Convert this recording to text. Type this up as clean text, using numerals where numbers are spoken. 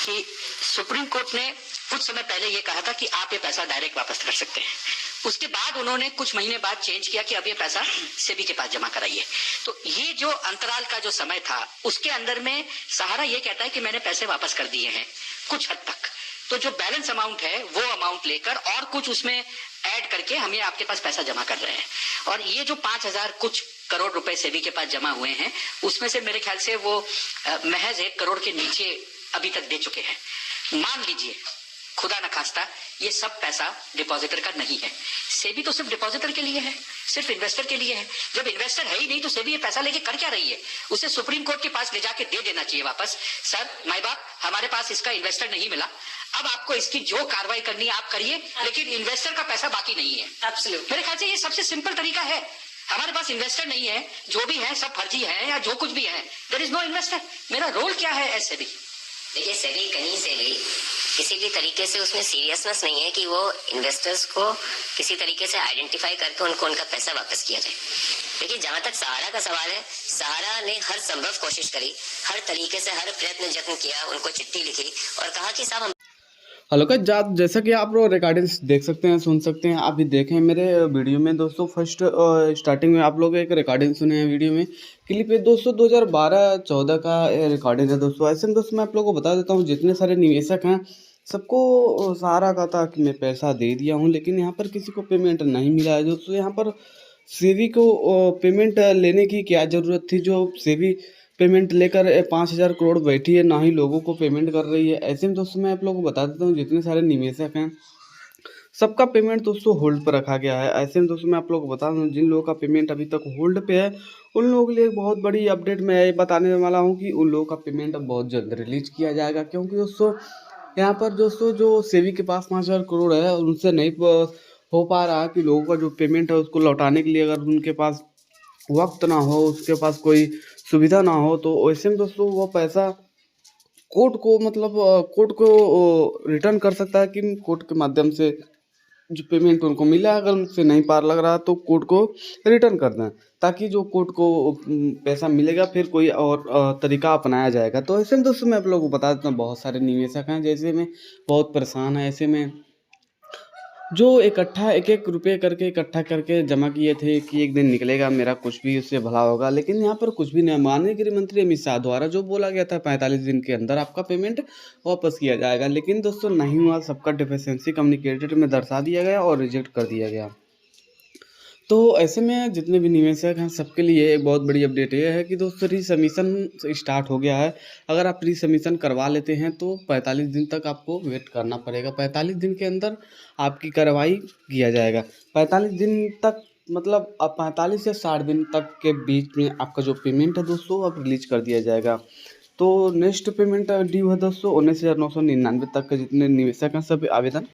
कि supreme court ने कुछ समय पहले ये कहा था कि आप ये पैसा डायरेक्ट वापस कर सकते हैं। उसके बाद उन्होंने कुछ महीने बाद चेंज किया कि अब ये पैसा सेबी के पास जमा कराइए। तो ये जो अंतराल का जो समय था उसके अंदर में सहारा ये कहता है कि मैंने पैसे वापस कर दिए हैं कुछ हद तक। तो जो बैलेंस अमाउंट है वो अमाउंट लेकर और कुछ उसमें ऐड करके हम ये आपके पास पैसा जमा कर रहे हैं। और ये जो 5,000 कुछ करोड़ रुपए सेबी के पास जमा हुए हैं उसमें से मेरे ख्याल से वो महज 1 करोड़ के नीचे अभी तक दे चुके हैं। मान लीजिए खुदा न खास्ता ये सब पैसा डिपॉजिटर का नहीं है। सेबी तो सिर्फ डिपॉजिटर के लिए है, सिर्फ इन्वेस्टर के लिए है। जब इन्वेस्टर है ही नहीं तो सेबी ये पैसा लेके कर क्या रही है? उसे सुप्रीम कोर्ट के पास ले जाके दे देना चाहिए वापस। सर माय बाप, हमारे पास इसका इन्वेस्टर नहीं मिला, अब आपको इसकी जो कार्रवाई करनी है आप करिए, लेकिन इन्वेस्टर का पैसा बाकी नहीं है। एब्सोल्युटली मेरे ख्याल से ये सबसे सिंपल तरीका है। हमारे पास इन्वेस्टर नहीं है, जो भी है सब फर्जी है या जो कुछ भी है, देयर इज नो इन्वेस्टर। मेरा रोल क्या है एज सेबी? देखिए, सेबी कहीं से भी किसी भी तरीके से उसमें सीरियसनेस नहीं है कि वो इन्वेस्टर्स को किसी तरीके से आइडेंटिफाई करके उनको उनका पैसा वापस किया जाए। देखिए, जहां तक सहारा का सवाल है, सहारा ने हर संभव कोशिश करी, हर तरीके से हर प्रयत्न जत्न किया, उनको चिट्ठी लिखी और कहा कि साहब हेलो गाइस, जैसा कि आप लोग रिकॉर्डिंग्स देख सकते हैं, सुन सकते हैं, आप भी देखें मेरे वीडियो में दोस्तों। फर्स्ट स्टार्टिंग में आप लोग एक रिकॉर्डिंग सुने हैं वीडियो में, क्लिप है दोस्तों 2012-14 का रिकॉर्डिंग है दोस्तों। ऐसे में दोस्तों मैं आप लोगों को बता देता हूँ, जितने सारे निवेशक हैं सबको सहारा का था कि मैं पैसा दे दिया हूँ, लेकिन यहाँ पर किसी को पेमेंट नहीं मिला है दोस्तों। यहाँ पर सेबी को पेमेंट लेने की क्या ज़रूरत थी? जो सेबी पेमेंट लेकर 5,000 करोड़ बैठी है, ना ही लोगों को पेमेंट कर रही है। ऐसे में दोस्तों मैं आप लोगों को बता देता हूँ, जितने सारे निवेशक हैं सबका पेमेंट दोस्तों होल्ड पर रखा गया है। ऐसे में दोस्तों मैं आप लोगों को बता दूँ, जिन लोगों का पेमेंट अभी तक होल्ड पे है उन लोगों के लिए एक बहुत बड़ी अपडेट मैं ये बताने वाला हूँ कि उन लोगों का पेमेंट बहुत जल्द रिलीज किया जाएगा। क्योंकि दोस्तों यहाँ पर दोस्तों जो सेबी के पास 5,000 करोड़ है उनसे नहीं हो पा रहा कि लोगों का जो पेमेंट है उसको लौटाने के लिए अगर उनके पास वक्त ना हो, उसके पास कोई सुविधा ना हो, तो ऐसे में दोस्तों वो पैसा कोर्ट को कोर्ट को रिटर्न कर सकता है कि कोर्ट के माध्यम से जो पेमेंट उनको मिला है, अगर उनसे नहीं पार लग रहा तो कोर्ट को रिटर्न कर दें, ताकि जो कोर्ट को पैसा मिलेगा फिर कोई और तरीका अपनाया जाएगा। तो ऐसे में दोस्तों मैं आप लोगों को बता देता हूँ, बहुत सारे निवेशक हैं जैसे में बहुत परेशान है। ऐसे में जो इकट्ठा एक रुपये करके इकट्ठा करके जमा किए थे कि एक दिन निकलेगा मेरा कुछ भी उससे भला होगा, लेकिन यहाँ पर कुछ भी नहीं। माननीय गृह मंत्री अमित शाह द्वारा जो बोला गया था 45 दिन के अंदर आपका पेमेंट वापस किया जाएगा, लेकिन दोस्तों नहीं हुआ। सबका डिफिशिएंसी कम्युनिकेटेड में दर्शा दिया गया और रिजेक्ट कर दिया गया। तो ऐसे में जितने भी निवेशक हैं सबके लिए एक बहुत बड़ी अपडेट ये है कि दोस्तों रीसबमिशन स्टार्ट हो गया है। अगर आप रीसबमिशन करवा लेते हैं तो 45 दिन तक आपको वेट करना पड़ेगा। 45 दिन के अंदर आपकी कार्रवाई किया जाएगा। 45 दिन तक मतलब अब 45 से 60 दिन तक के बीच में आपका जो पेमेंट है दोस्तों अब रिलीज कर दिया जाएगा। तो नेक्स्ट पेमेंट ड्यू है दोस्तों 19,999 तक के जितने निवेशक हैं सब आवेदन